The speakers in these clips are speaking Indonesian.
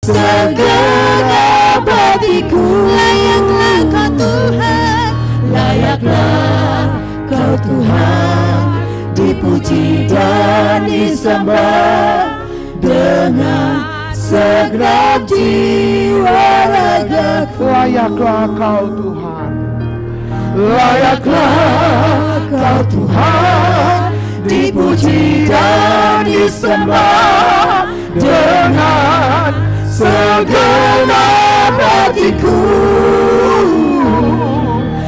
segenap hatiku. Layaklah kau Tuhan, layaklah kau Tuhan, dipuji dan disembah dengan segenap jiwa ragaku. Layaklah kau Tuhan, layaklah kau Tuhan, dipuji dan disembah dengan segenap hatiku.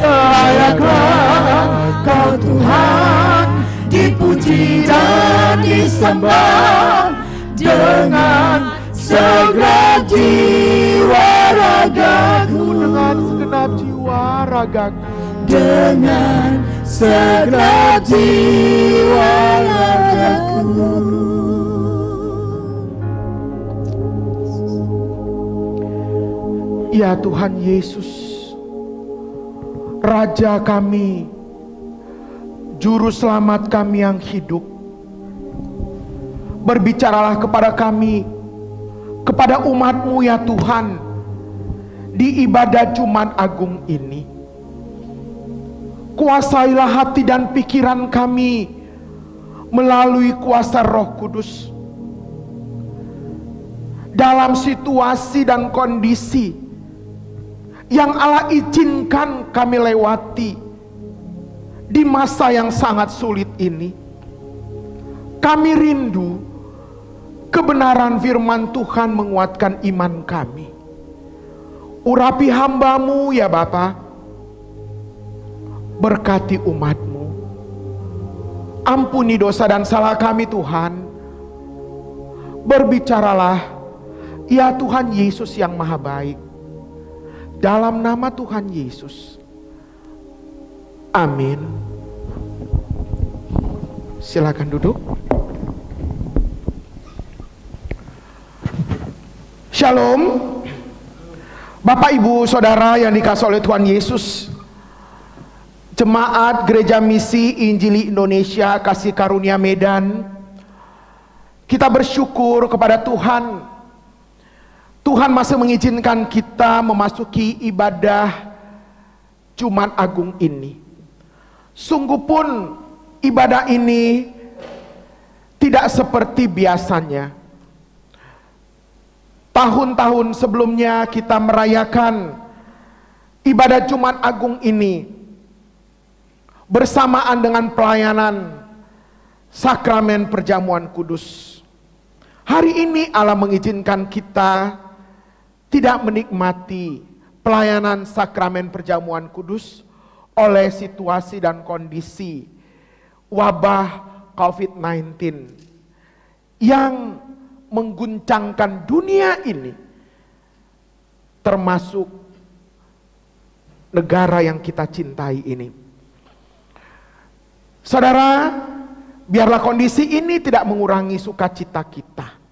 Layaklah kau Tuhan, dipuji dan disembah dengan segenap jiwa ragaku. Dengan segenap jiwa ragaku. Dengan segenap jiwa ragaku. Ya Tuhan Yesus, Raja kami, Juru Selamat kami yang hidup, berbicaralah kepada kami, kepada umat-Mu ya Tuhan, di ibadah Jumat Agung ini. Kuasailah hati dan pikiran kami melalui kuasa Roh Kudus. Dalam situasi dan kondisi yang Allah izinkan kami lewati di masa yang sangat sulit ini, kami rindu kebenaran firman Tuhan menguatkan iman kami. Urapi hamba-Mu ya Bapa, berkati umat-Mu, ampuni dosa dan salah kami Tuhan. Berbicaralah ya Tuhan Yesus yang maha baik, dalam nama Tuhan Yesus, amin. Silakan duduk. Shalom, Bapak Ibu Saudara yang dikasihi oleh Tuhan Yesus. Jemaat Gereja Misi Injili Indonesia Kasih Karunia Medan, kita bersyukur kepada Tuhan. Tuhan masih mengizinkan kita memasuki ibadah Jumat Agung ini. Sungguh pun ibadah ini tidak seperti biasanya. Tahun-tahun sebelumnya kita merayakan ibadah Jumat Agung ini bersamaan dengan pelayanan sakramen perjamuan kudus. Hari ini Allah mengizinkan kita tidak menikmati pelayanan sakramen perjamuan kudus oleh situasi dan kondisi wabah COVID-19 yang mengguncangkan dunia ini, termasuk negara yang kita cintai ini. Saudara, biarlah kondisi ini tidak mengurangi sukacita kita.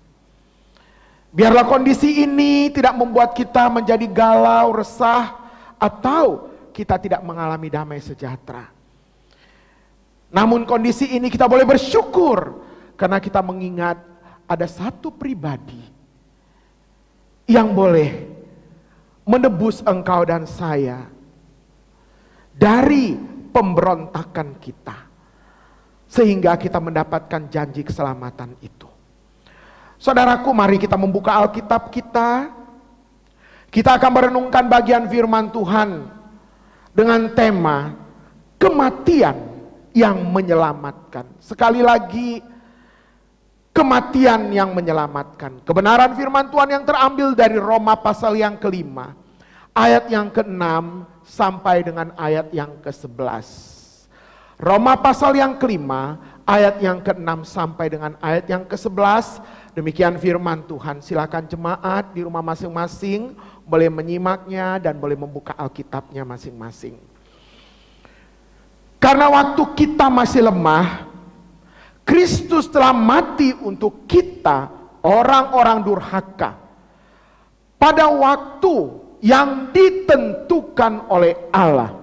Biarlah kondisi ini tidak membuat kita menjadi galau, resah, atau kita tidak mengalami damai sejahtera. Namun kondisi ini kita boleh bersyukur karena kita mengingat ada satu pribadi yang boleh menebus engkau dan saya dari pemberontakan kita, sehingga kita mendapatkan janji keselamatan itu. Saudaraku, mari kita membuka Alkitab kita. Kita akan merenungkan bagian firman Tuhan dengan tema kematian yang menyelamatkan. Sekali lagi, kematian yang menyelamatkan. Kebenaran firman Tuhan yang terambil dari Roma pasal yang ke-5, ayat yang ke-6 sampai dengan ayat yang ke-11. Roma pasal yang ke-5, ayat yang ke-6 sampai dengan ayat yang ke-11. Demikian firman Tuhan. Silakan jemaat di rumah masing-masing boleh menyimaknya dan boleh membuka Alkitabnya masing-masing. Karena waktu kita masih lemah, Kristus telah mati untuk kita, orang-orang durhaka, pada waktu yang ditentukan oleh Allah.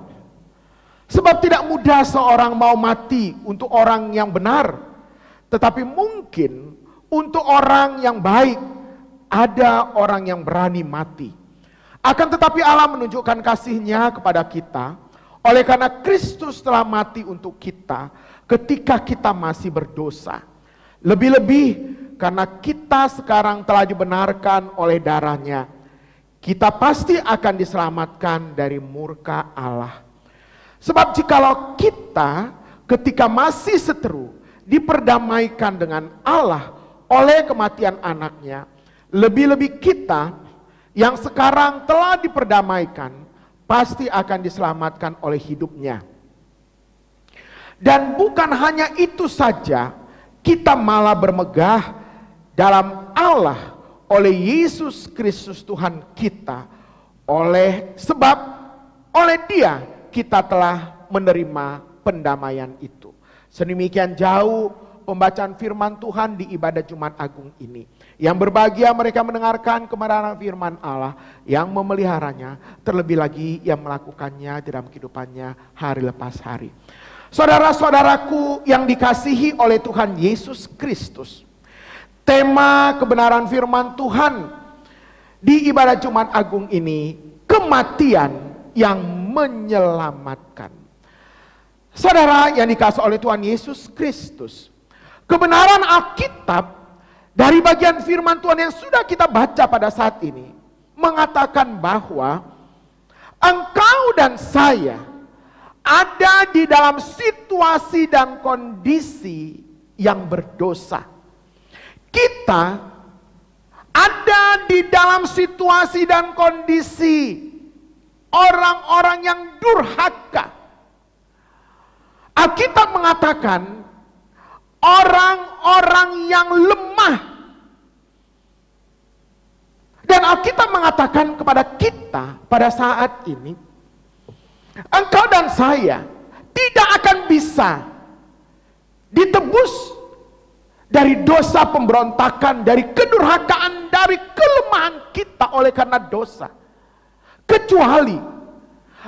Sebab tidak mudah seorang mau mati untuk orang yang benar, tetapi mungkin untuk orang yang baik ada orang yang berani mati. Akan tetapi Allah menunjukkan kasih-Nya kepada kita, oleh karena Kristus telah mati untuk kita ketika kita masih berdosa. Lebih-lebih karena kita sekarang telah dibenarkan oleh darah-Nya, kita pasti akan diselamatkan dari murka Allah. Sebab jikalau kita ketika masih seteru diperdamaikan dengan Allah oleh kematian anaknya, lebih-lebih kita yang sekarang telah diperdamaikan pasti akan diselamatkan oleh hidupnya. Dan bukan hanya itu saja, kita malah bermegah dalam Allah oleh Yesus Kristus Tuhan kita, sebab oleh Dia kita telah menerima pendamaian itu. Sedemikian jauh pembacaan firman Tuhan di ibadah Jumat Agung ini. Yang berbahagia mereka mendengarkan kebenaran firman Allah, yang memeliharanya, terlebih lagi yang melakukannya dalam kehidupannya hari lepas hari. Saudara-saudaraku yang dikasihi oleh Tuhan Yesus Kristus, tema kebenaran firman Tuhan di ibadah Jumat Agung ini, kematian yang menyelamatkan. Saudara yang dikasihi oleh Tuhan Yesus Kristus, kebenaran Alkitab dari bagian firman Tuhan yang sudah kita baca pada saat ini mengatakan bahwa engkau dan saya ada di dalam situasi dan kondisi yang berdosa. Kita ada di dalam situasi dan kondisi orang-orang yang durhaka. Alkitab mengatakan orang-orang yang lemah. Dan Alkitab mengatakan kepada kita pada saat ini, engkau dan saya tidak akan bisa ditebus dari dosa pemberontakan, dari kedurhakaan, dari kelemahan kita oleh karena dosa, kecuali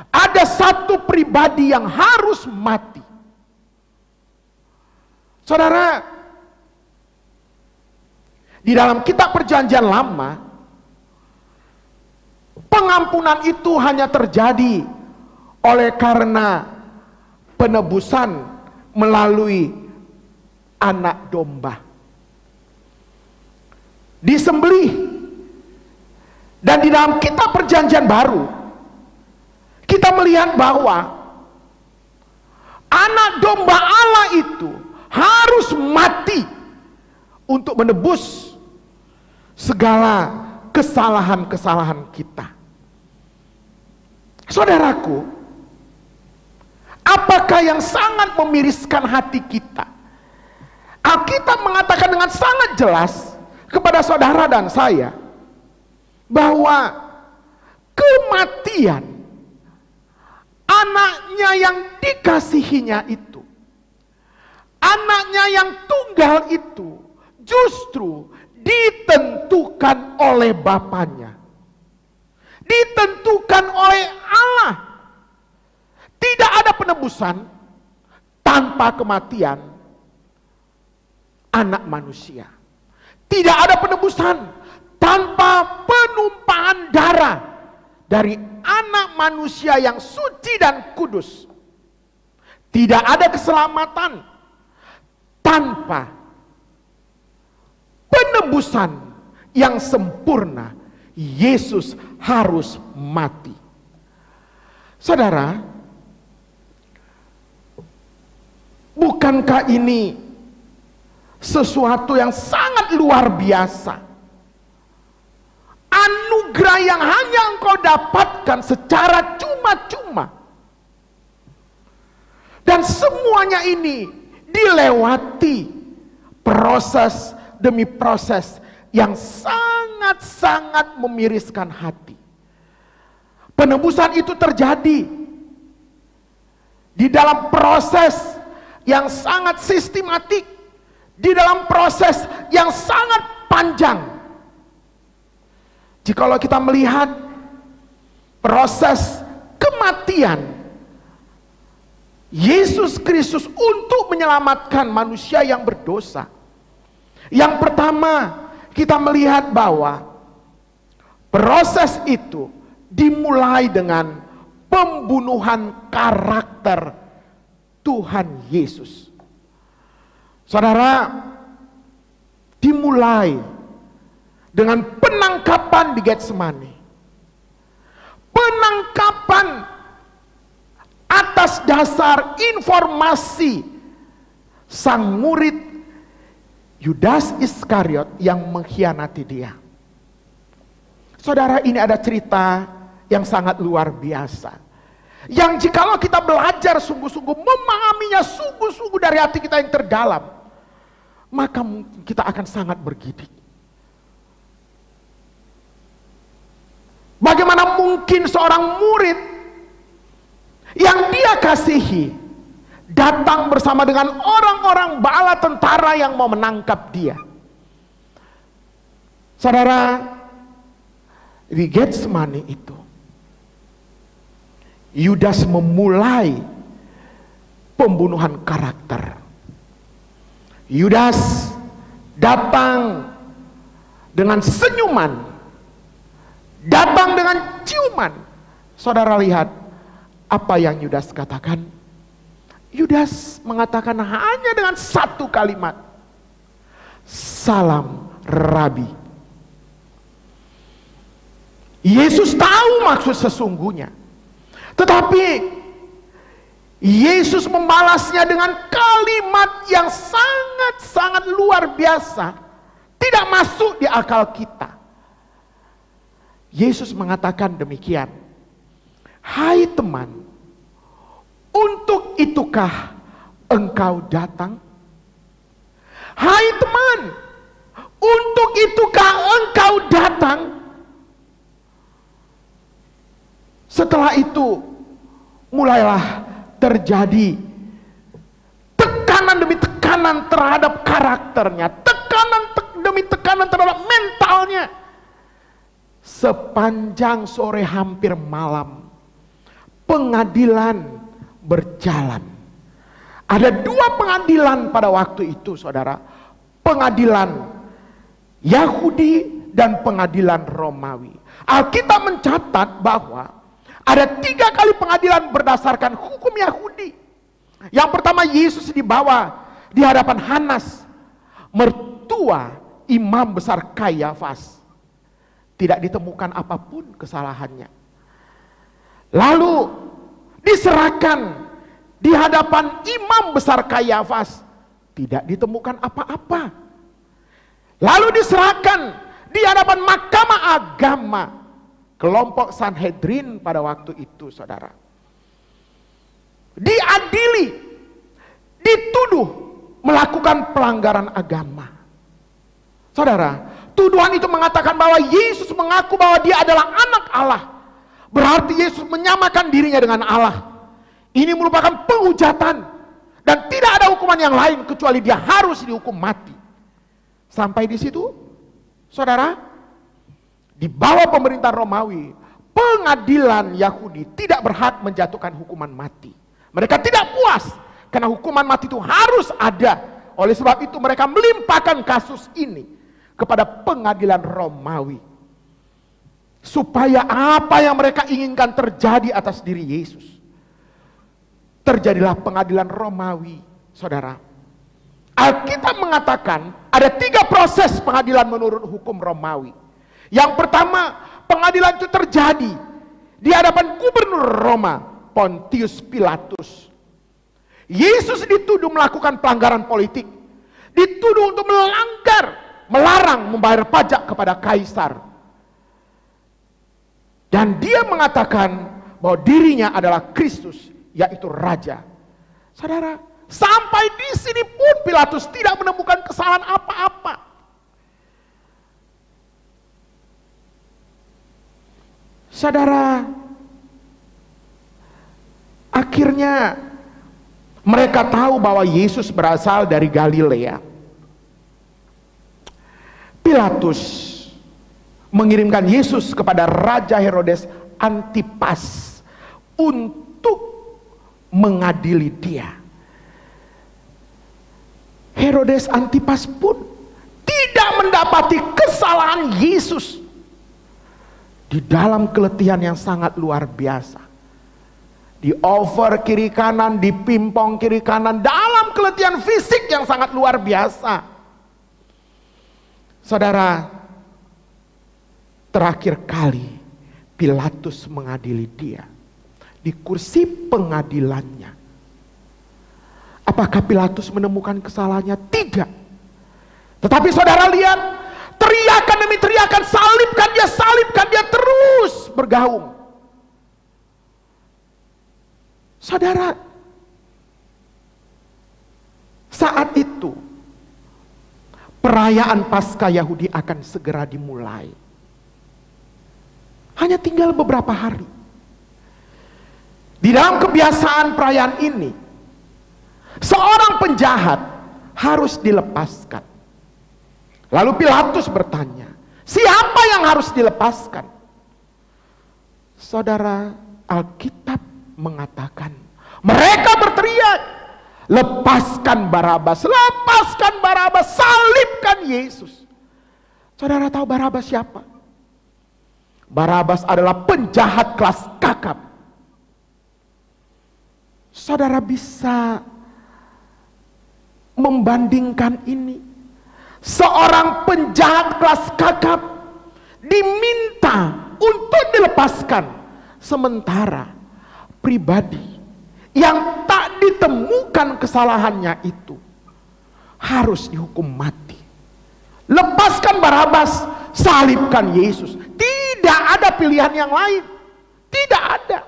ada satu pribadi yang harus mati. Saudara, di dalam kitab Perjanjian Lama, pengampunan itu hanya terjadi oleh karena penebusan melalui anak domba disembelih. Dan di dalam kitab Perjanjian Baru kita melihat bahwa anak domba Allah itu harus mati untuk menebus segala kesalahan-kesalahan kita. Saudaraku, apakah yang sangat memiriskan hati kita? Alkitab mengatakan dengan sangat jelas kepada saudara dan saya bahwa kematian anaknya yang dikasihinya itu, anaknya yang tunggal itu, justru ditentukan oleh Bapanya, ditentukan oleh Allah. Tidak ada penebusan tanpa kematian anak manusia. Tidak ada penebusan tanpa penumpahan darah dari anak manusia yang suci dan kudus. Tidak ada keselamatan tanpa penebusan yang sempurna. Yesus harus mati. Saudara, bukankah ini sesuatu yang sangat luar biasa? Anugerah yang hanya engkau dapatkan secara cuma-cuma. Dan semuanya ini dilewati proses demi proses yang sangat-sangat memiriskan hati. Penebusan itu terjadi di dalam proses yang sangat sistematik, di dalam proses yang sangat panjang. Jikalau kita melihat proses kematian Yesus Kristus untuk menyelamatkan manusia yang berdosa, yang pertama kita melihat bahwa Proses itu dimulai dengan pembunuhan karakter Tuhan Yesus. Saudara, dimulai dengan penangkapan di Getsemani. Penangkapan atas dasar informasi sang murid Yudas Iskariot yang mengkhianati dia. Saudara, ini ada cerita yang sangat luar biasa, yang jikalau kita belajar sungguh-sungguh, memahaminya sungguh-sungguh dari hati kita yang terdalam, maka kita akan sangat bergidik. Bagaimana mungkin seorang murid yang dia kasihi datang bersama dengan orang-orang bala tentara yang mau menangkap dia? Saudara, di Getsemani itu Yudas memulai pembunuhan karakter. Yudas datang dengan senyuman, datang dengan ciuman. Saudara lihat apa yang Yudas katakan. Yudas mengatakan hanya dengan satu kalimat, "Salam Rabi." Yesus tahu maksud sesungguhnya, tetapi Yesus membalasnya dengan kalimat yang sangat-sangat luar biasa, tidak masuk di akal kita. Yesus mengatakan demikian, "Hai teman, untuk itukah engkau datang? Hai teman, untuk itukah engkau datang?" Setelah itu mulailah terjadi tekanan demi tekanan terhadap karakternya, tekanan demi tekanan terhadap mentalnya. Sepanjang sore hampir malam, pengadilan berjalan. Ada dua pengadilan pada waktu itu, saudara. Pengadilan Yahudi dan pengadilan Romawi. Alkitab mencatat bahwa ada 3 kali pengadilan berdasarkan hukum Yahudi. Yang pertama, Yesus dibawa di hadapan Hanas, mertua imam besar Kayafas. Tidak ditemukan apapun kesalahannya. Lalu diserahkan di hadapan imam besar Kayafas. Tidak ditemukan apa-apa. Lalu diserahkan di hadapan Mahkamah Agama, kelompok Sanhedrin pada waktu itu, saudara. Diadili, dituduh melakukan pelanggaran agama. Saudara, tuduhan itu mengatakan bahwa Yesus mengaku bahwa dia adalah anak Allah. Berarti Yesus menyamakan dirinya dengan Allah. Ini merupakan penghujatan dan tidak ada hukuman yang lain kecuali dia harus dihukum mati. Sampai di situ, saudara, di bawah pemerintahan Romawi, pengadilan Yahudi tidak berhak menjatuhkan hukuman mati. Mereka tidak puas karena hukuman mati itu harus ada. Oleh sebab itu mereka melimpahkan kasus ini kepada pengadilan Romawi, supaya apa yang mereka inginkan terjadi atas diri Yesus. Terjadilah pengadilan Romawi, saudara. Alkitab mengatakan ada 3 proses pengadilan menurut hukum Romawi. Yang pertama, pengadilan itu terjadi di hadapan gubernur Roma, Pontius Pilatus. Yesus dituduh melakukan pelanggaran politik, dituduh untuk melarang membayar pajak kepada kaisar. Dan dia mengatakan bahwa dirinya adalah Kristus, yaitu raja. Saudara, sampai di sini pun Pilatus tidak menemukan kesalahan apa-apa. Saudara, akhirnya mereka tahu bahwa Yesus berasal dari Galilea. Pilatus mengirimkan Yesus kepada Raja Herodes Antipas untuk mengadili dia. Herodes Antipas pun tidak mendapati kesalahan Yesus. di dalam keletihan yang sangat luar biasa, di over kiri kanan, di pimpong kiri kanan, dalam keletihan fisik yang sangat luar biasa. Saudara, terakhir kali Pilatus mengadili dia di kursi pengadilannya. Apakah Pilatus menemukan kesalahannya? Tidak. Tetapi saudara lihat, teriakan demi teriakan, salibkan dia terus bergaung. Saudara, saat itu perayaan Paskah Yahudi akan segera dimulai. Hanya tinggal beberapa hari. Di dalam kebiasaan perayaan ini, seorang penjahat harus dilepaskan. Lalu Pilatus bertanya, siapa yang harus dilepaskan? Saudara, Alkitab mengatakan, mereka berteriak, lepaskan Barabas, lepaskan Barabas, salibkan Yesus. Saudara tahu Barabas siapa? Barabas adalah penjahat kelas kakap. Saudara bisa membandingkan ini? Seorang penjahat kelas kakap diminta untuk dilepaskan, sementara pribadi yang tak ditemukan kesalahannya itu harus dihukum mati. Lepaskan Barabas, salibkan Yesus. Tidak ada pilihan yang lain. Tidak ada.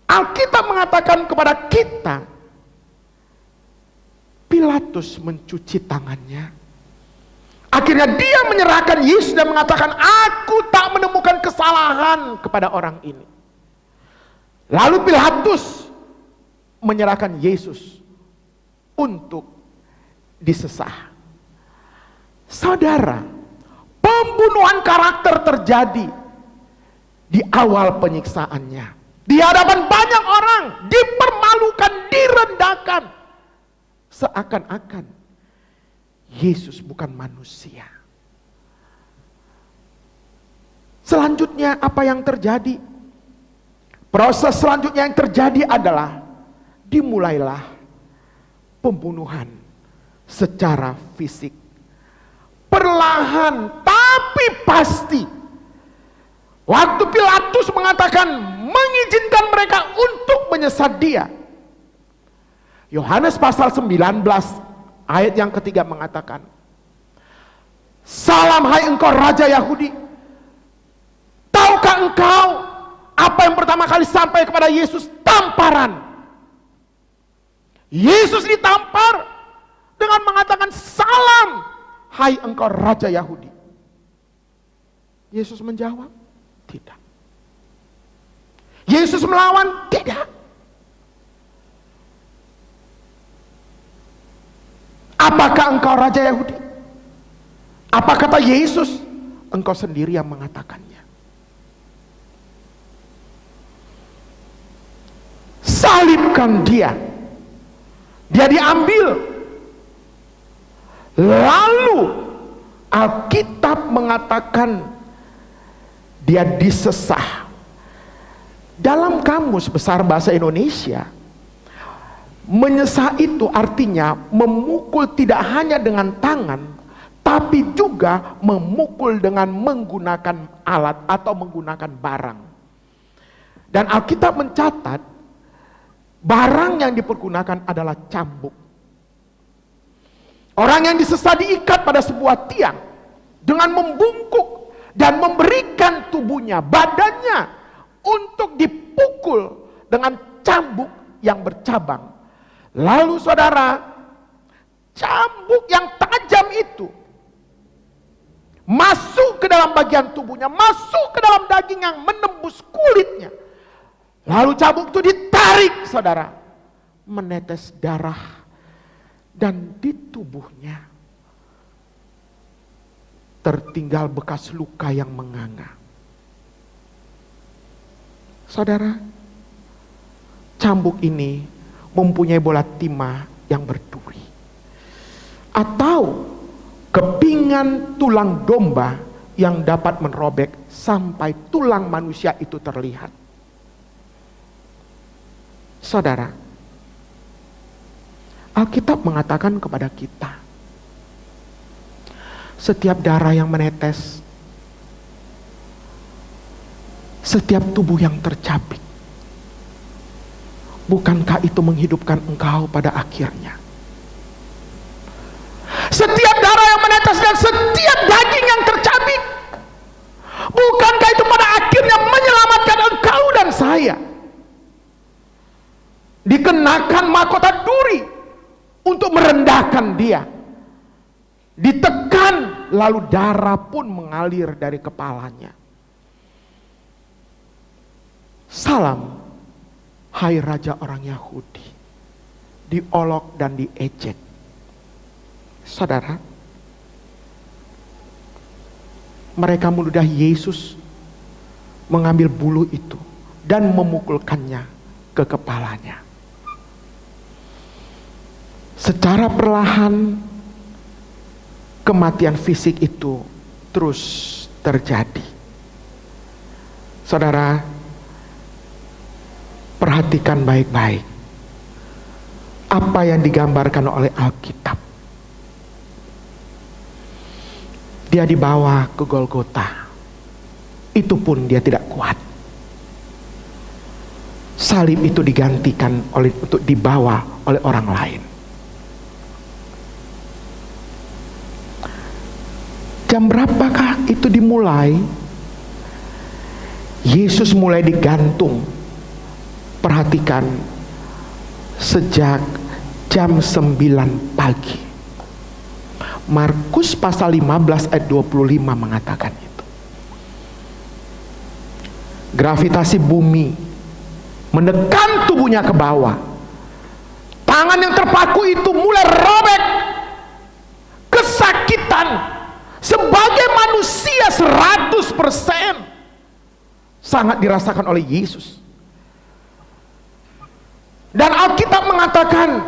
Alkitab mengatakan kepada kita, Pilatus mencuci tangannya. Akhirnya dia menyerahkan Yesus dan mengatakan, aku tak menemukan kesalahan kepada orang ini. Lalu Pilatus menyerahkan Yesus untuk disesah. Saudara, pembunuhan karakter terjadi di awal penyiksaannya. Di hadapan banyak orang, dipermalukan, direndahkan. Seakan-akan Yesus bukan manusia. Selanjutnya apa yang terjadi? Proses selanjutnya yang terjadi adalah dimulailah pembunuhan secara fisik. Perlahan tapi pasti. Waktu Pilatus mengatakan mengizinkan mereka untuk menyesat dia, Yohanes pasal 19 ayat yang ketiga mengatakan, salam hai engkau Raja Yahudi. Tahukah engkau apa yang pertama kali sampai kepada Yesus? Tamparan. Yesus ditampar dengan mengatakan salam hai engkau Raja Yahudi. Yesus menjawab, tidak. Yesus melawan, tidak. Apakah engkau Raja Yahudi? Apa kata Yesus? Engkau sendiri yang mengatakannya. Salibkan dia. Dia diambil. Lalu Alkitab mengatakan dia disesah. Dalam Kamus Besar Bahasa Indonesia, menyesah itu artinya memukul tidak hanya dengan tangan, tapi juga memukul dengan menggunakan alat atau menggunakan barang. Dan Alkitab mencatat barang yang dipergunakan adalah cambuk. Orang yang disesah diikat pada sebuah tiang dengan membungkuk dan memberikan tubuhnya, badannya untuk dipukul dengan cambuk yang bercabang. Lalu saudara, cambuk yang tajam itu masuk ke dalam bagian tubuhnya, masuk ke dalam daging yang menembus kulitnya. Lalu cambuk itu ditarik saudara, menetes darah, dan di tubuhnya tertinggal bekas luka yang menganga. Saudara, cambuk ini mempunyai bola timah yang berduri, atau kepingan tulang domba yang dapat merobek sampai tulang manusia itu terlihat. Saudara, Alkitab mengatakan kepada kita, setiap darah yang menetes, setiap tubuh yang tercabik, bukankah itu menghidupkan engkau pada akhirnya? Setiap darah yang menetes dan setiap daging yang tercabik, bukankah itu pada akhirnya menyelamatkan engkau dan saya? Dikenakan mahkota duri untuk merendahkan dia, ditekan lalu darah pun mengalir dari kepalanya. Salam, hai raja orang Yahudi, diolok dan diejek. Saudara, mereka meludah Yesus, mengambil bulu itu dan memukulkannya ke kepalanya. Secara perlahan kematian fisik itu terus terjadi. Saudara, perhatikan baik-baik apa yang digambarkan oleh Alkitab. Dia dibawa ke Golgota, itu pun dia tidak kuat. Salib itu digantikan untuk dibawa oleh orang lain. Jam berapakah itu dimulai? Yesus mulai digantung. Perhatikan, sejak jam 9 pagi. Markus pasal 15 ayat 25 mengatakan itu. Gravitasi bumi menekan tubuhnya ke bawah. Tangan yang terpaku itu mulai robek. Kesakitan sebagai manusia 100% sangat dirasakan oleh Yesus. Dan Alkitab mengatakan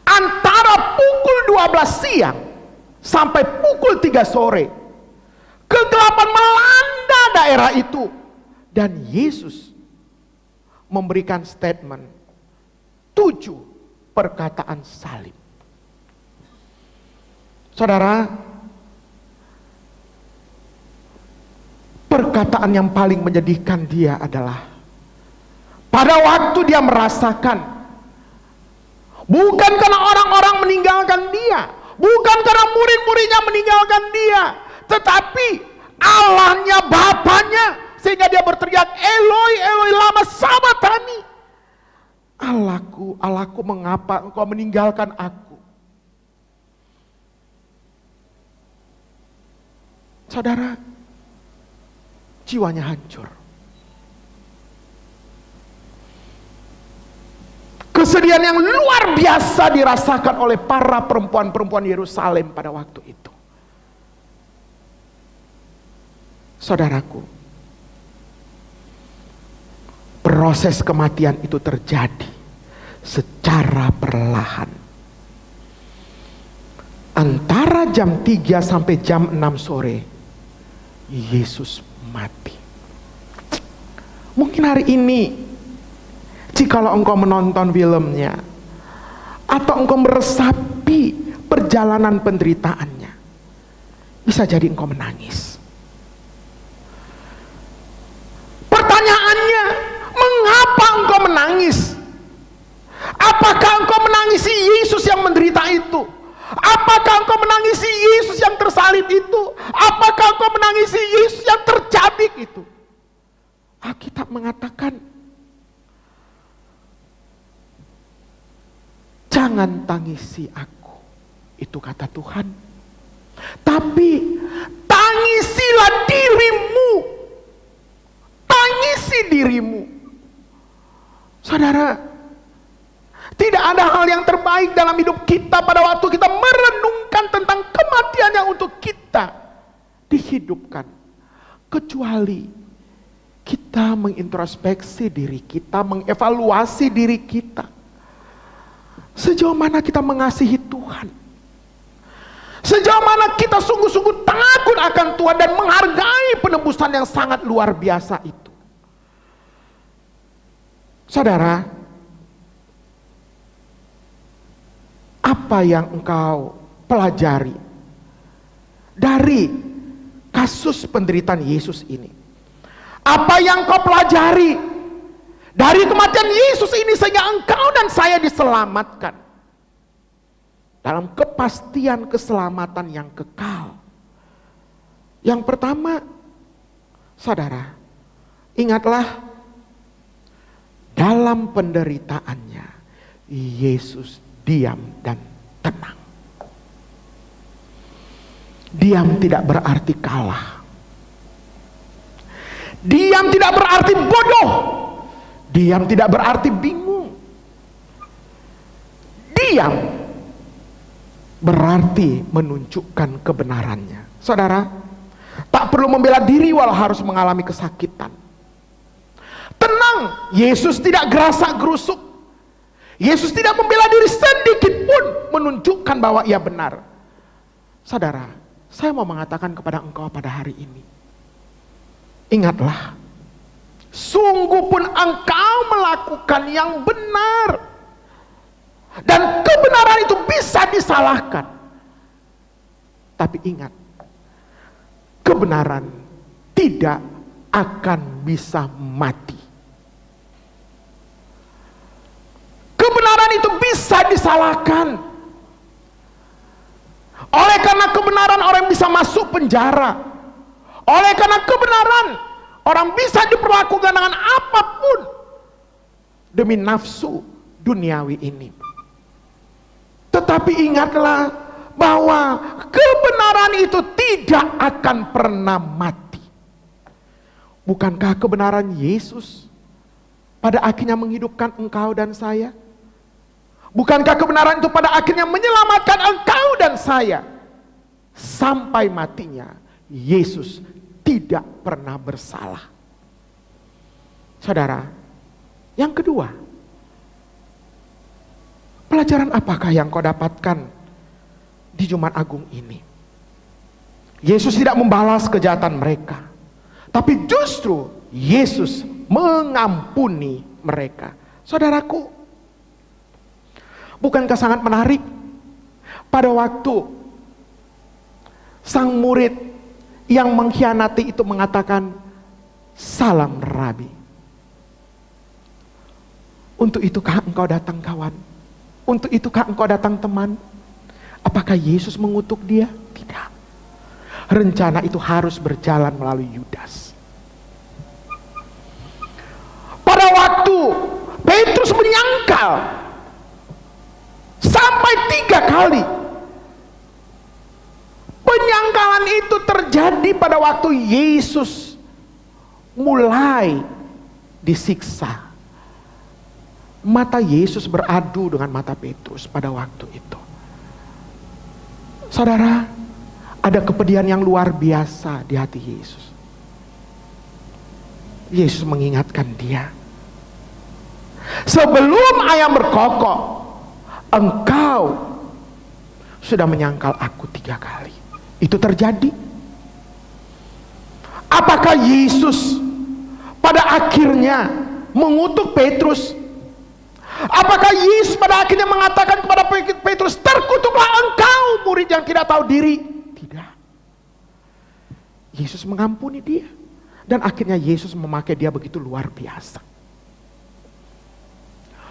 antara pukul 12 siang sampai pukul 3 sore kegelapan melanda daerah itu, dan Yesus memberikan statement 7 perkataan salib. Saudara, perkataan yang paling menyedihkan dia adalah pada waktu dia merasakan, bukan karena orang-orang meninggalkan dia, bukan karena murid-muridnya meninggalkan dia, tetapi Allahnya, Bapaknya, sehingga dia berteriak, Eloi, Eloi, lama sabachthani. Allahku, Allahku, mengapa engkau meninggalkan aku? Saudara, jiwanya hancur. Kesedihan yang luar biasa dirasakan oleh para perempuan-perempuan Yerusalem pada waktu itu. Saudaraku, proses kematian itu terjadi secara perlahan. Antara jam 3 sampai jam 6 sore, Yesus mati. Mungkin hari ini, jikalau engkau menonton filmnya, atau engkau meresapi perjalanan penderitaannya, bisa jadi engkau menangis. Pertanyaannya, mengapa engkau menangis? Apakah engkau menangisi Yesus yang menderita itu? Apakah engkau menangisi Yesus yang tersalib itu? Apakah engkau menangisi Yesus yang tercabik itu? Alkitab mengatakan, jangan tangisi aku, itu kata Tuhan, tapi tangisilah dirimu. Tangisi dirimu. Saudara, tidak ada hal yang terbaik dalam hidup kita pada waktu kita merenungkan tentang kematian yang untuk kita dihidupkan, kecuali kita mengintrospeksi diri kita, mengevaluasi diri kita. Sejauh mana kita mengasihi Tuhan? Sejauh mana kita sungguh-sungguh takut akan Tuhan dan menghargai penebusan yang sangat luar biasa itu. Saudara, apa yang engkau pelajari dari kasus penderitaan Yesus ini? Apa yang engkau pelajari dari kematian Yesus ini sehingga engkau dan saya diselamatkan dalam kepastian keselamatan yang kekal? Yang pertama, saudara, ingatlah dalam penderitaannya Yesus diam dan tenang. Diam tidak berarti kalah. Diam tidak berarti bodoh. Diam tidak berarti bingung. Diam berarti menunjukkan kebenarannya. Saudara, tak perlu membela diri walau harus mengalami kesakitan. Tenang, Yesus tidak gerasak gerusuk. Yesus tidak membela diri sedikit pun menunjukkan bahwa ia benar. Saudara, saya mau mengatakan kepada engkau pada hari ini, ingatlah, sungguh pun engkau melakukan yang benar, dan kebenaran itu bisa disalahkan. Tapi ingat, kebenaran tidak akan bisa mati. Kebenaran itu bisa disalahkan. Oleh karena kebenaran orang bisa masuk penjara. Oleh karena kebenaran orang bisa diperlakukan dengan apapun demi nafsu duniawi ini. Tetapi ingatlah bahwa kebenaran itu tidak akan pernah mati. Bukankah kebenaran Yesus pada akhirnya menghidupkan engkau dan saya? Bukankah kebenaran itu pada akhirnya menyelamatkan engkau dan saya? Sampai matinya Yesus tidak pernah bersalah. Saudara, yang kedua, pelajaran apakah yang kau dapatkan di Jumat Agung ini? Yesus tidak membalas kejahatan mereka, tapi justru Yesus mengampuni mereka. Saudaraku, bukankah sangat menarik pada waktu sang murid yang mengkhianati itu mengatakan, "Salam Rabi." Untuk itukah engkau datang kawan? Untuk itukah engkau datang teman? Apakah Yesus mengutuk dia? Tidak. Rencana itu harus berjalan melalui Yudas. Pada waktu Petrus menyangkal sampai 3 kali, penyangkalan itu terjadi pada waktu Yesus mulai disiksa. Mata Yesus beradu dengan mata Petrus pada waktu itu. Saudara, ada kepedihan yang luar biasa di hati Yesus. Yesus mengingatkan dia, sebelum ayam berkokok, engkau sudah menyangkal aku 3 kali. Itu terjadi. Apakah Yesus pada akhirnya mengutuk Petrus? Apakah Yesus pada akhirnya mengatakan kepada Petrus, terkutuklah engkau murid yang tidak tahu diri? Tidak. Yesus mengampuni dia. Dan akhirnya Yesus memakai dia begitu luar biasa.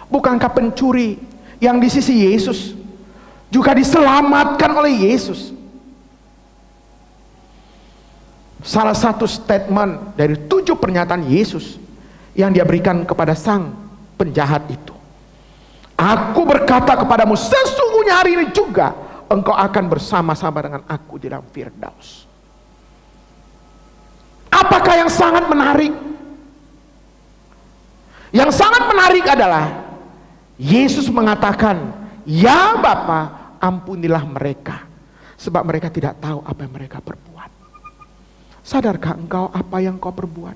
Bukankah pencuri yang di sisi Yesus juga diselamatkan oleh Yesus? Salah satu statement dari 7 pernyataan Yesus yang dia berikan kepada sang penjahat itu, "Aku berkata kepadamu, sesungguhnya hari ini juga engkau akan bersama-sama dengan aku di dalam Firdaus." Apakah yang sangat menarik? Yang sangat menarik adalah Yesus mengatakan, "Ya Bapa, ampunilah mereka, sebab mereka tidak tahu apa yang mereka perbuat." Sadarkah engkau apa yang kau perbuat?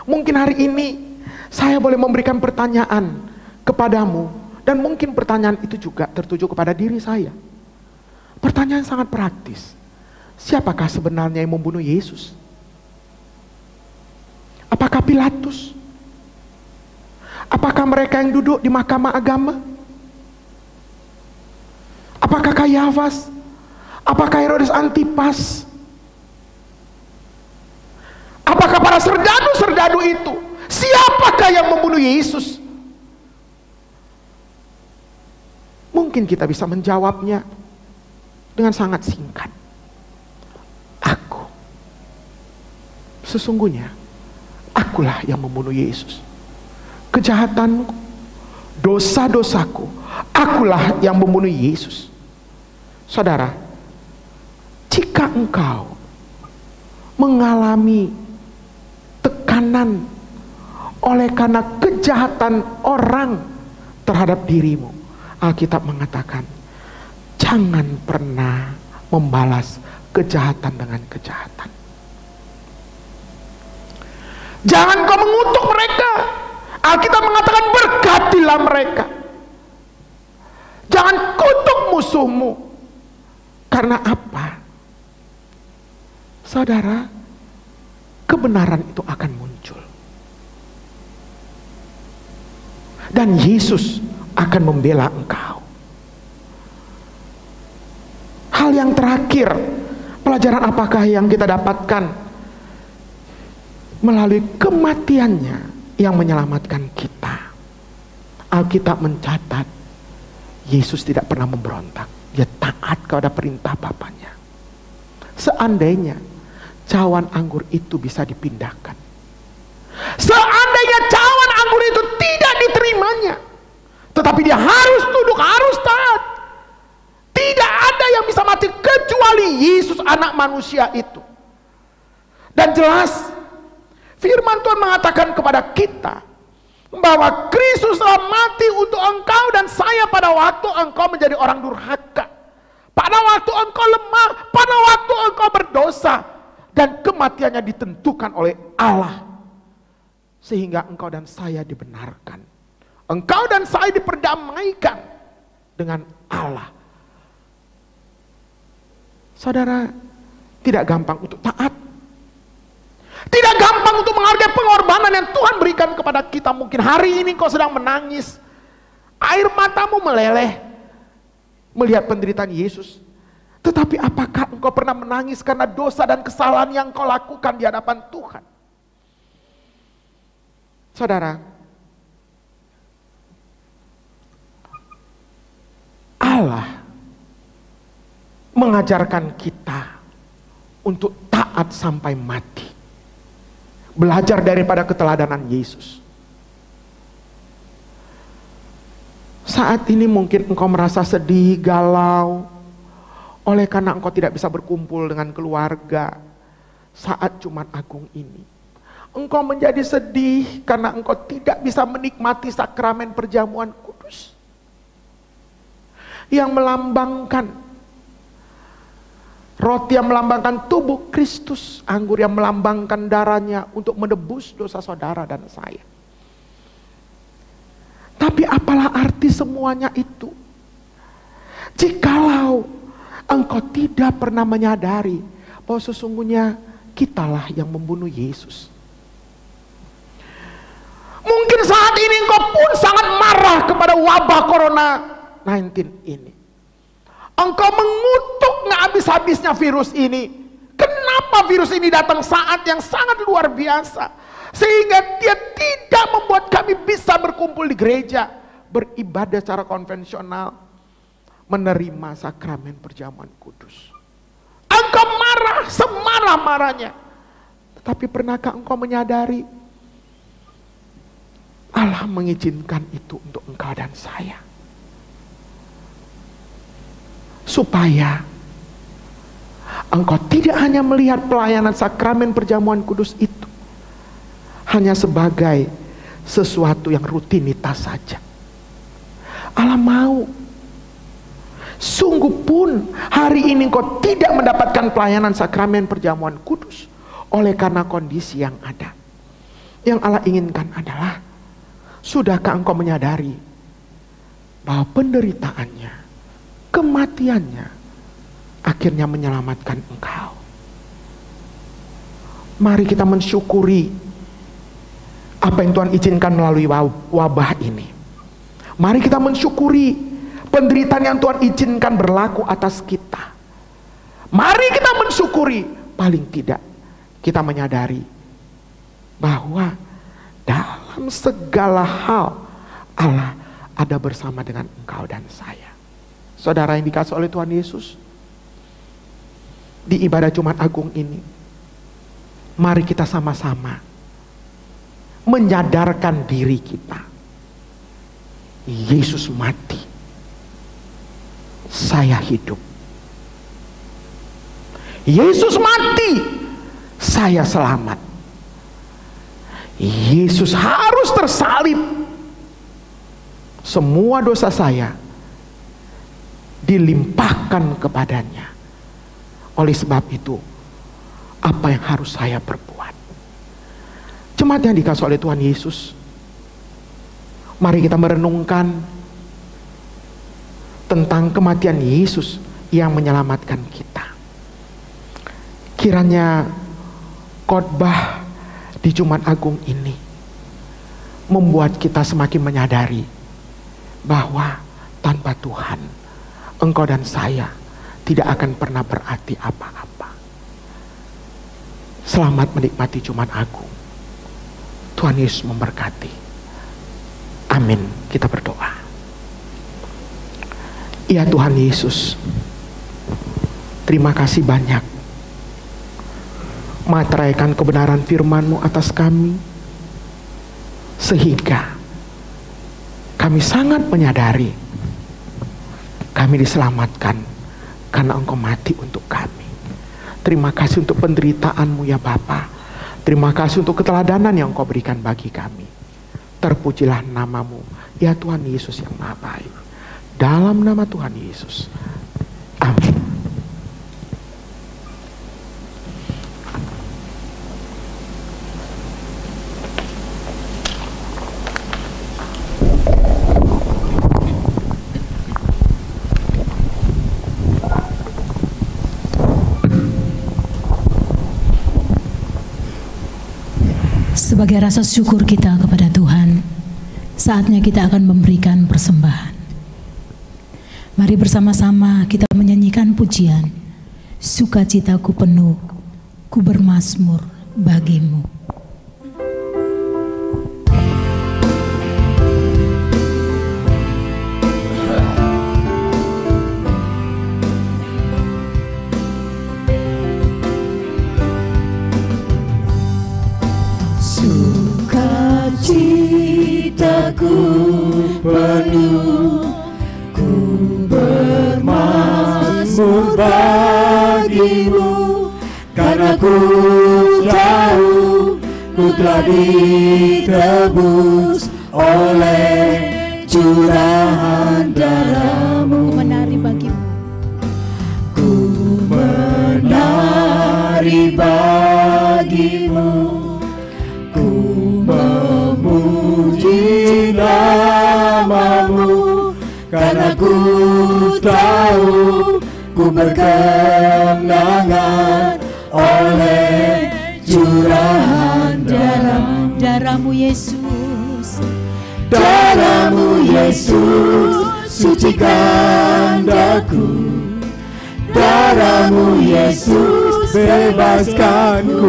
Mungkin hari ini saya boleh memberikan pertanyaan kepadamu, dan mungkin pertanyaan itu juga tertuju kepada diri saya. Pertanyaan sangat praktis. Siapakah sebenarnya yang membunuh Yesus? Apakah Pilatus? Apakah mereka yang duduk di mahkamah agama? Apakah Kayafas? Apakah Herodes Antipas? Apakah para serdadu-serdadu itu? Siapakah yang membunuh Yesus? Mungkin kita bisa menjawabnya dengan sangat singkat. Aku. Sesungguhnya, akulah yang membunuh Yesus. Kejahatanku, dosa-dosaku, akulah yang membunuh Yesus. Saudara, jika engkau mengalami tekanan oleh karena kejahatan orang terhadap dirimu, Alkitab mengatakan, jangan pernah membalas kejahatan dengan kejahatan. Jangan kau mengutuk mereka. Alkitab mengatakan berkatilah mereka. Jangan kutuk musuhmu. Karena apa? Saudara, kebenaran itu akan muncul. Dan Yesus akan membela engkau. Hal yang terakhir, pelajaran apakah yang kita dapatkan? Melalui kematiannya yang menyelamatkan kita. Alkitab mencatat, Yesus tidak pernah memberontak. Dia taat kepada perintah Bapaknya. Seandainya cawan anggur itu bisa dipindahkan, seandainya cawan anggur itu tidak diterimanya, tetapi dia harus tunduk, harus taat. Tidak ada yang bisa mati kecuali Yesus anak manusia itu. Dan jelas firman Tuhan mengatakan kepada kita bahwa Kristus telah mati untuk engkau dan saya pada waktu engkau menjadi orang durhaka, pada waktu engkau lemah, pada waktu engkau berdosa, dan kematiannya ditentukan oleh Allah sehingga engkau dan saya dibenarkan, engkau dan saya diperdamaikan dengan Allah. Saudara, tidak gampang untuk taat. Tidak gampang untuk menghargai pengorbanan yang Tuhan berikan kepada kita. Mungkin hari ini kau sedang menangis, air matamu meleleh melihat penderitaan Yesus. Tetapi apakah engkau pernah menangis karena dosa dan kesalahan yang kau lakukan di hadapan Tuhan? Saudara, Allah mengajarkan kita untuk taat sampai mati. Belajar daripada keteladanan Yesus. Saat ini mungkin engkau merasa sedih, galau, oleh karena engkau tidak bisa berkumpul dengan keluarga saat Jumat Agung ini. Engkau menjadi sedih karena engkau tidak bisa menikmati sakramen perjamuan kudus yang melambangkan roti, yang melambangkan tubuh Kristus, anggur yang melambangkan darahnya untuk menebus dosa saudara dan saya. Tapi apalah arti semuanya itu jikalau engkau tidak pernah menyadari bahwa sesungguhnya kitalah yang membunuh Yesus. Mungkin saat ini engkau pun sangat marah kepada wabah Corona-19 ini. Engkau mengutuk nggak habis-habisnya virus ini. Kenapa virus ini datang saat yang sangat luar biasa, sehingga dia tidak membuat kami bisa berkumpul di gereja, beribadah secara konvensional, menerima sakramen perjamuan kudus. Engkau marah semarah-marahnya. Tetapi pernahkah engkau menyadari Allah mengizinkan itu untuk engkau dan saya, supaya engkau tidak hanya melihat pelayanan sakramen perjamuan kudus itu hanya sebagai sesuatu yang rutinitas saja. Allah mau, sungguh pun hari ini engkau tidak mendapatkan pelayanan sakramen perjamuan kudus oleh karena kondisi yang ada. Yang Allah inginkan adalah, sudahkah engkau menyadari bahwa penderitaannya, kematiannya akhirnya menyelamatkan engkau. Mari kita mensyukuri apa yang Tuhan izinkan melalui wabah ini. Mari kita mensyukuri penderitaan yang Tuhan izinkan berlaku atas kita. Mari kita mensyukuri, paling tidak kita menyadari bahwa dalam segala hal Allah ada bersama dengan engkau dan saya. Saudara yang dikasihi oleh Tuhan Yesus, di ibadah Jumat Agung ini, mari kita sama-sama menyadarkan diri kita. Yesus mati, saya hidup. Yesus mati, saya selamat. Yesus harus tersalib. Semua dosa saya dilimpahkan kepadanya. Oleh sebab itu, apa yang harus saya perbuat? Jemaat yang dikasihi oleh Tuhan Yesus, mari kita merenungkan tentang kematian Yesus yang menyelamatkan kita. Kiranya khotbah di Jumat Agung ini membuat kita semakin menyadari bahwa tanpa Tuhan, engkau dan saya tidak akan pernah berarti apa-apa. Selamat menikmati Jumat Agung. Tuhan Yesus memberkati. Amin. Kita berdoa. Ya Tuhan Yesus, terima kasih banyak materaikan kebenaran firman-Mu atas kami, sehingga kami sangat menyadari kami diselamatkan karena Engkau mati untuk kami. Terima kasih untuk penderitaan-Mu ya Bapa. Terima kasih untuk keteladanan yang Engkau berikan bagi kami. Terpujilah nama-Mu ya Tuhan Yesus yang Maha Baik. Dalam nama Tuhan Yesus, amin. Sebagai rasa syukur kita kepada Tuhan, saatnya kita akan memberikan persembahan. Mari bersama-sama kita menyanyikan pujian, sukacitaku penuh, ku bermazmur bagimu. Sukacitaku penuh, ku bermazmur bagimu, karena ku tahu ku telah ditebus oleh curahan darah-Mu. Ku menari bagimu, ku menari bagimu, ku memuji nama-Mu, karena ku tahu ku berkemenangan oleh curahan darah-Mu Yesus. Darah-Mu Yesus sucikan daku, darah-Mu Yesus bebaskanku,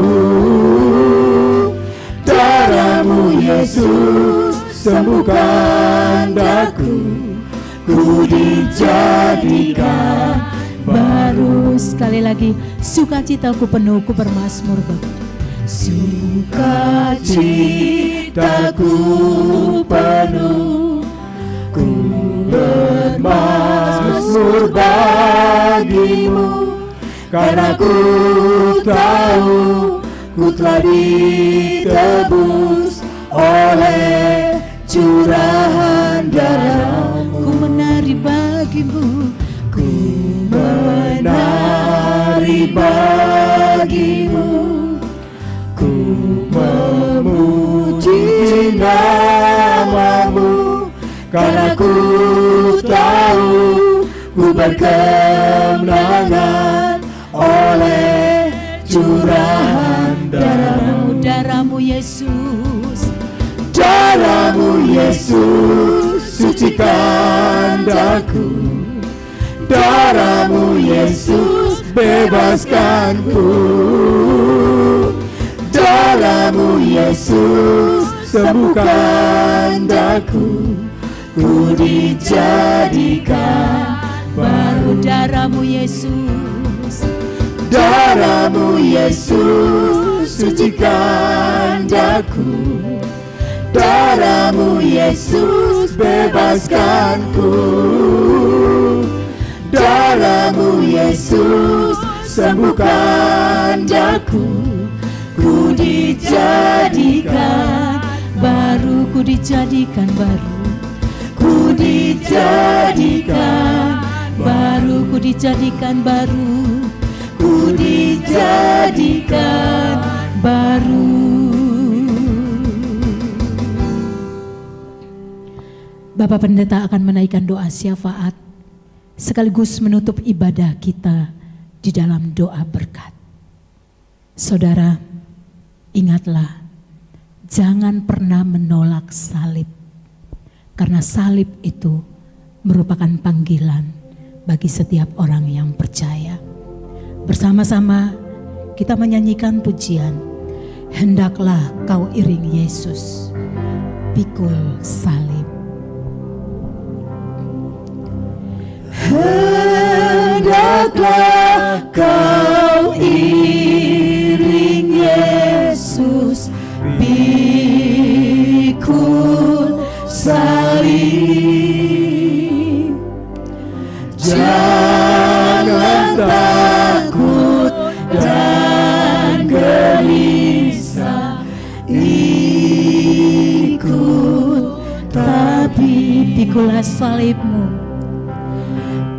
darah-Mu Yesus sembuhkan daku, ku dijadikan baru. Sekali lagi, sukacitaku penuh, ku bermazmur bagimu. Sukacitaku penuh, ku bermazmur bagimu, karena ku tahu ku telah ditebus oleh curahan darah-Mu. Ku menari bagimu, ku menari bagimu, ku memuji nama-Mu, karena ku tahu ku berkemenangan oleh curahan darahmu. Darahmu Yesus, Darahmu Yesus, sucikan daku. Darahmu Yesus, bebaskanku. Darahmu Yesus, sembuhkan daku. Ku dijadikan baru darahmu Yesus, Darahmu Yesus, sucikan daku. Darahmu Yesus, bebaskanku. Darahmu Yesus, sembuhkan daku. ku dijadikan baru, ku dijadikan baru, ku dijadikan baru, ku dijadikan baru, ku dijadikan baru. Bapak Pendeta akan menaikkan doa syafaat sekaligus menutup ibadah kita di dalam doa berkat. Saudara, ingatlah, jangan pernah menolak salib, karena salib itu merupakan panggilan bagi setiap orang yang percaya. Bersama-sama kita menyanyikan pujian, hendaklah kau iring Yesus, pikul salib. Hendaklah kau iring Yesus, pikul salib. Jangan takut dan gelisah, ikut Tapi pikulah salibmu,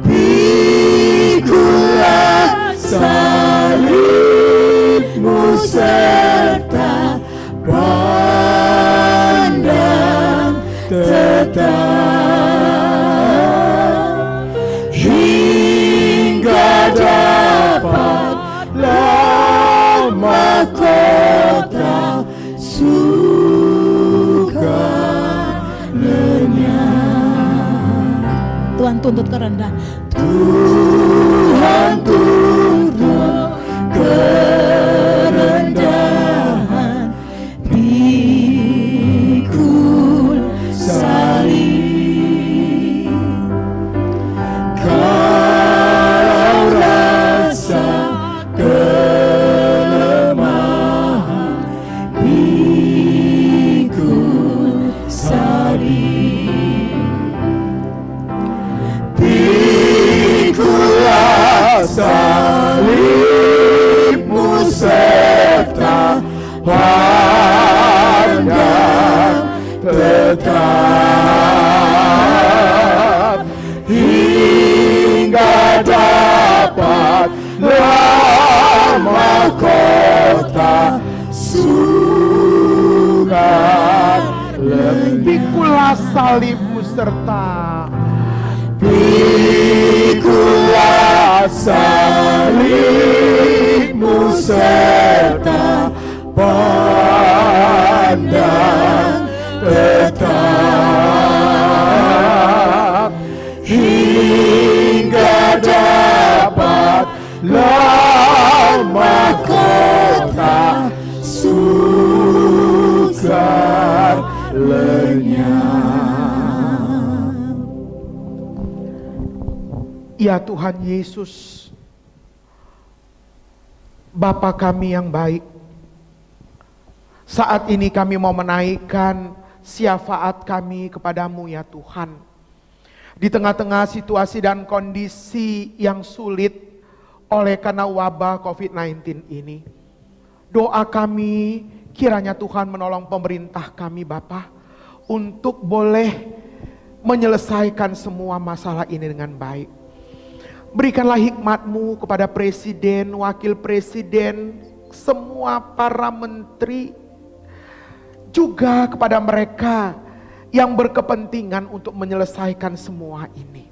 pikulah salibmu serta pandang tetap hingga dapatlah mahkota suka lenyap. Tuhan tuntut kerendahan. Tuhan tuntut kerendahan, pikul salib. Kalau rasa kelemahan, pikul salib. Pikulah salibmu serta pandang tetap hingga dapatlah mahkota suka lenyap. Pikulah salibmu serta Pikulah salibmu serta pandang tetap hingga dapatlah mahkota sukar lenyap. Ya Tuhan Yesus, Bapa kami yang baik, saat ini kami mau menaikkan syafaat kami kepadamu ya Tuhan. Di tengah-tengah situasi dan kondisi yang sulit oleh karena wabah COVID-19 ini, doa kami kiranya Tuhan menolong pemerintah kami Bapa untuk boleh menyelesaikan semua masalah ini dengan baik. Berikanlah hikmat-Mu kepada presiden, wakil presiden, semua para menteri, juga kepada mereka yang berkepentingan untuk menyelesaikan semua ini.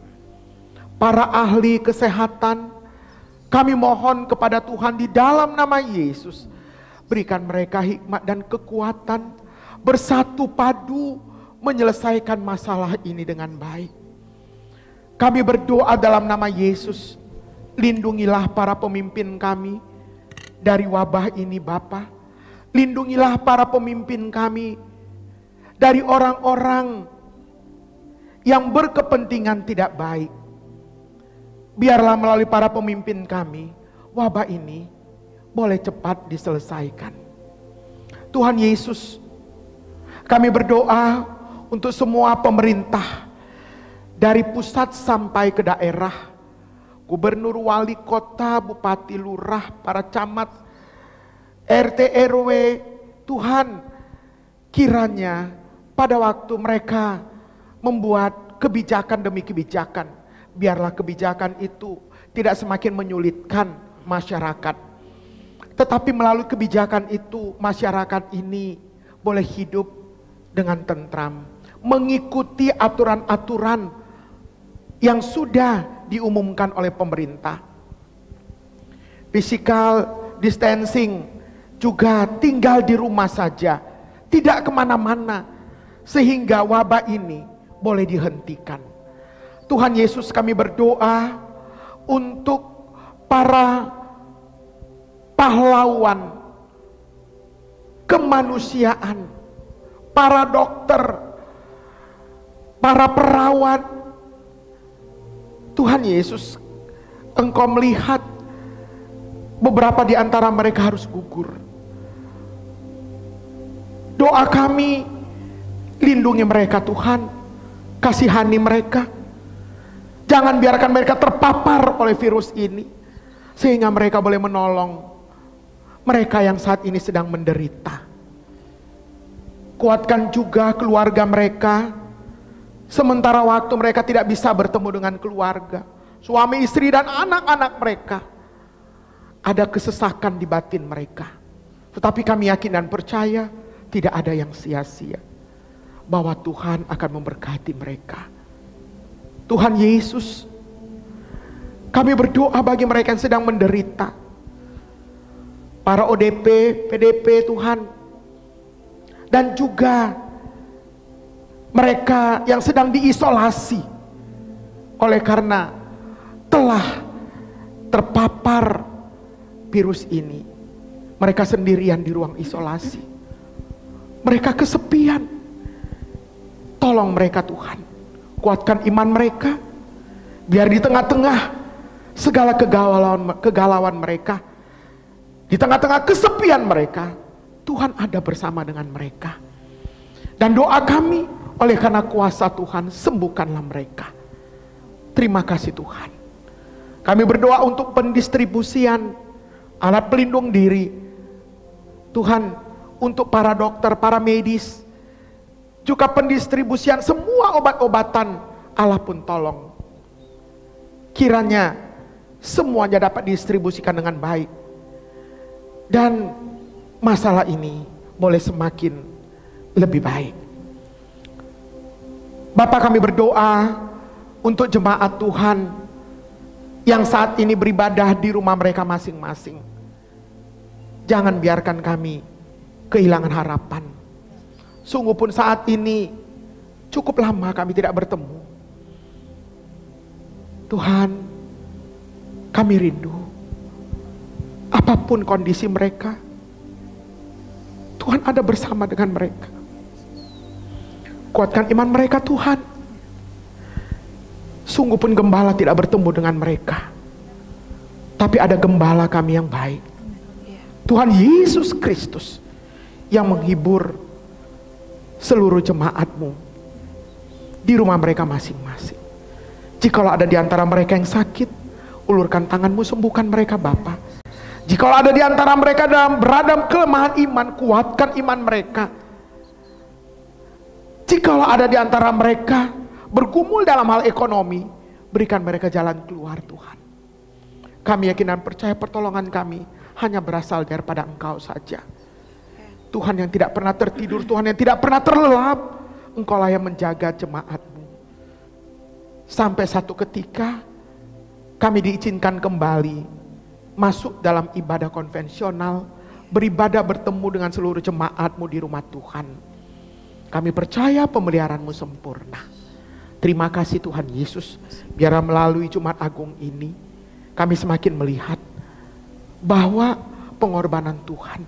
para ahli kesehatan, kami mohon kepada Tuhan di dalam nama Yesus, berikan mereka hikmat dan kekuatan, bersatu padu menyelesaikan masalah ini dengan baik. Kami berdoa dalam nama Yesus, lindungilah para pemimpin kami dari wabah ini Bapa. Lindungilah para pemimpin kami dari orang-orang yang berkepentingan tidak baik. Biarlah melalui para pemimpin kami, wabah ini boleh cepat diselesaikan. Tuhan Yesus, kami berdoa untuk semua pemerintah, dari pusat sampai ke daerah, gubernur, wali kota, bupati, lurah, para camat, RT, RW, Tuhan, kiranya pada waktu mereka membuat kebijakan demi kebijakan, biarlah kebijakan itu tidak semakin menyulitkan masyarakat, tetapi melalui kebijakan itu masyarakat ini boleh hidup dengan tentram, mengikuti aturan-aturan yang sudah diumumkan oleh pemerintah. Physical distancing, juga tinggal di rumah saja, tidak kemana-mana, sehingga wabah ini boleh dihentikan. Tuhan Yesus, kami berdoa untuk para pahlawan kemanusiaan, para dokter, para perawat. Tuhan Yesus, Engkau melihat beberapa di antara mereka harus gugur. Doa kami, lindungi mereka Tuhan, kasihani mereka. Jangan biarkan mereka terpapar oleh virus ini, sehingga mereka boleh menolong mereka yang saat ini sedang menderita. Kuatkan juga keluarga mereka, sementara waktu mereka tidak bisa bertemu dengan keluarga, suami, istri, dan anak-anak mereka. Ada kesesakan di batin mereka, tetapi kami yakin dan percaya tidak ada yang sia-sia, bahwa Tuhan akan memberkati mereka. Tuhan Yesus, kami berdoa bagi mereka yang sedang menderita, para ODP, PDP Tuhan, dan juga mereka yang sedang diisolasi oleh karena telah terpapar virus ini. Mereka sendirian di ruang isolasi, mereka kesepian. Tolong mereka Tuhan, kuatkan iman mereka, biar di tengah-tengah segala kegalauan mereka, di tengah-tengah kesepian mereka, Tuhan ada bersama dengan mereka. Dan doa kami, oleh karena kuasa Tuhan, sembuhkanlah mereka. Terima kasih Tuhan. Kami berdoa untuk pendistribusian alat pelindung diri Tuhan, untuk para dokter, para medis, juga pendistribusian semua obat-obatan. Allah pun tolong, kiranya semuanya dapat didistribusikan dengan baik, dan masalah ini boleh semakin lebih baik. Bapa, kami berdoa untuk jemaat Tuhan yang saat ini beribadah di rumah mereka masing-masing. Jangan biarkan kami kehilangan harapan. Sungguh pun saat ini cukup lama kami tidak bertemu. Tuhan, kami rindu, apapun kondisi mereka, Tuhan ada bersama dengan mereka. Kuatkan iman mereka Tuhan. Sungguh pun gembala tidak bertemu dengan mereka, tapi ada gembala kami yang baik, Tuhan Yesus Kristus, yang menghibur seluruh jemaat-Mu di rumah mereka masing-masing. Jikalau ada di antara mereka yang sakit, ulurkan tangan-Mu, sembuhkan mereka Bapa. Jikalau ada di antara mereka berada kelemahan iman, kuatkan iman mereka. Jikalau ada di antara mereka bergumul dalam hal ekonomi, berikan mereka jalan keluar Tuhan. Kami yakin dan percaya pertolongan kami hanya berasal daripada Engkau saja. Tuhan yang tidak pernah tertidur, Tuhan yang tidak pernah terlelap, Engkaulah yang menjaga jemaat-Mu. Sampai satu ketika kami diizinkan kembali masuk dalam ibadah konvensional, beribadah bertemu dengan seluruh jemaat-Mu di rumah Tuhan. Kami percaya pemeliharaan-Mu sempurna. Terima kasih Tuhan Yesus, biar melalui Jumat Agung ini, kami semakin melihat bahwa pengorbanan Tuhan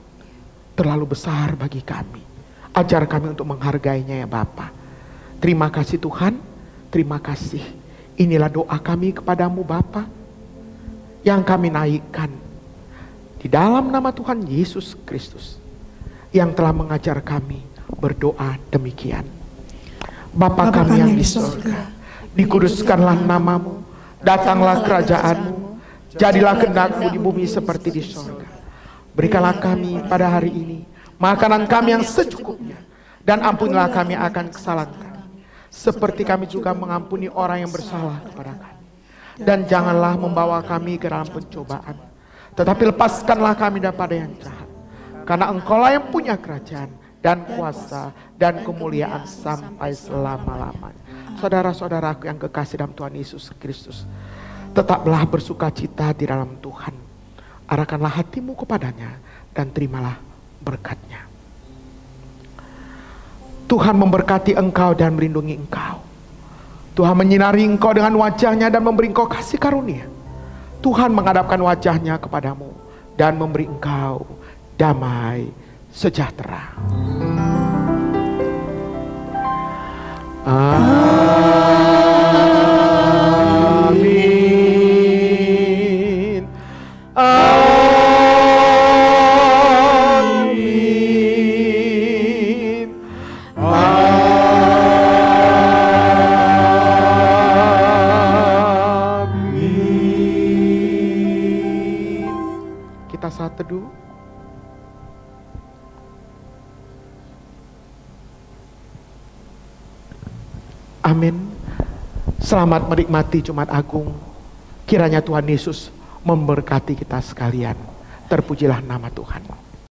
terlalu besar bagi kami. Ajar kami untuk menghargainya ya Bapa. Terima kasih Tuhan, terima kasih. Inilah doa kami kepadamu Bapa, yang kami naikkan di dalam nama Tuhan Yesus Kristus, yang telah mengajar kami berdoa demikian. Bapa kami yang di surga, dikuduskanlah namamu, datanglah kerajaan-Mu, jadilah kehendak-Mu di bumi seperti di surga. Berikanlah kami pada hari ini makanan kami yang secukupnya, dan ampunilah kami akan kesalahan kami, seperti kami juga mengampuni orang yang bersalah kepada kami. Dan janganlah membawa kami ke dalam pencobaan, tetapi lepaskanlah kami daripada yang jahat. Karena Engkaulah yang punya kerajaan dan kuasa dan kemuliaan sampai selama-lamanya. Saudara-saudaraku yang kekasih dalam Tuhan Yesus Kristus, tetaplah bersukacita di dalam Tuhan. Arahkanlah hatimu kepadanya dan terimalah berkat-Nya. Tuhan memberkati engkau dan melindungi engkau. Tuhan menyinari engkau dengan wajah-Nya dan memberi engkau kasih karunia. Tuhan menghadapkan wajah-Nya kepadamu dan memberi engkau damai sejahtera. Amin. Amin. Amin. Kita saat teduh. Amin. Selamat menikmati Jumat Agung. Kiranya Tuhan Yesus memberkati kita sekalian. Terpujilah nama Tuhan.